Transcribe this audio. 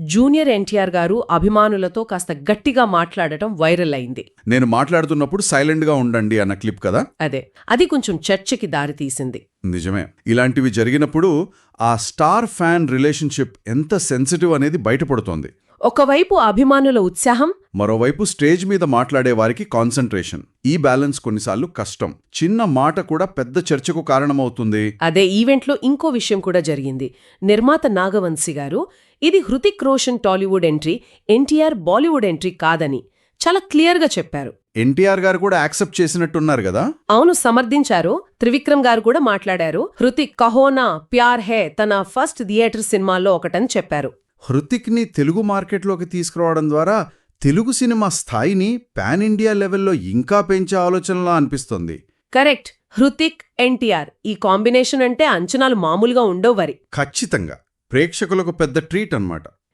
Junior NTR గారు అభిమానులతో కాస్త గట్టిగా మాట్లాడటం వైరల్ అయింది. నేను మాట్లాడుతున్నప్పుడు సైలెంట్గా ఉండండి అన్న క్లిప్ కదా. అది కొంచెం చర్చకి దారితీసింది. నిజమే. ఇలాంటివి జరిగినప్పుడు ఆ స్టార్ ఫ్యాన్ రిలేషన్షిప్ ఎంత సెన్సిటివ్ అనేది బయటపడుతోంది. ఒకవైపు అభిమానుల ఉత్సాహం, మరోవైపు స్టేజ్ మీద మాట్లాడే వారికి కాన్సంట్రేషన్. ఈ బ్యాలెన్స్ కొన్నిసార్లు కష్టం. చిన్న మాట కూడా పెద్ద చర్చకు కారణమవుతుంది. అదే ఈవెంట్లో ఇంకో విషయం కూడా జరిగింది. నిర్మాత నాగవంశీ గారు ఇది హృతిక్ రోషన్ టాలీవుడ్ ఎంట్రీ, ఎన్టీఆర్ బాలీవుడ్ ఎంట్రీ కాదని చాలా క్లియర్గా చెప్పారు. ఎన్టీఆర్ గారు కూడా యాక్సెప్ట్ చేసినట్టున్నారు కదా. అవును, సమర్థించారు. త్రివిక్రమ్ గారు కూడా మాట్లాడారు. హృతిక్ కహోనా ప్యార్ హే తన ఫస్ట్ థియేటర్ సినిమాల్లో ఒకటని చెప్పారు. హృతిక్ని తెలుగు మార్కెట్లోకి తీసుకురావడం ద్వారా తెలుగు సినిమా స్థాయిని పాన్ ఇండియా లెవెల్లో ఇంకా పెంచే ఆలోచనలా అనిపిస్తోంది. కరెక్ట్. హృతిక్ ఎన్టీఆర్ ఈ కాంబినేషన్ అంటే అంచనాలు మామూలుగా ఉండవు. ఖచ్చితంగా ప్రేక్షకులకు పెద్ద ట్రీట్ అన్నమాట.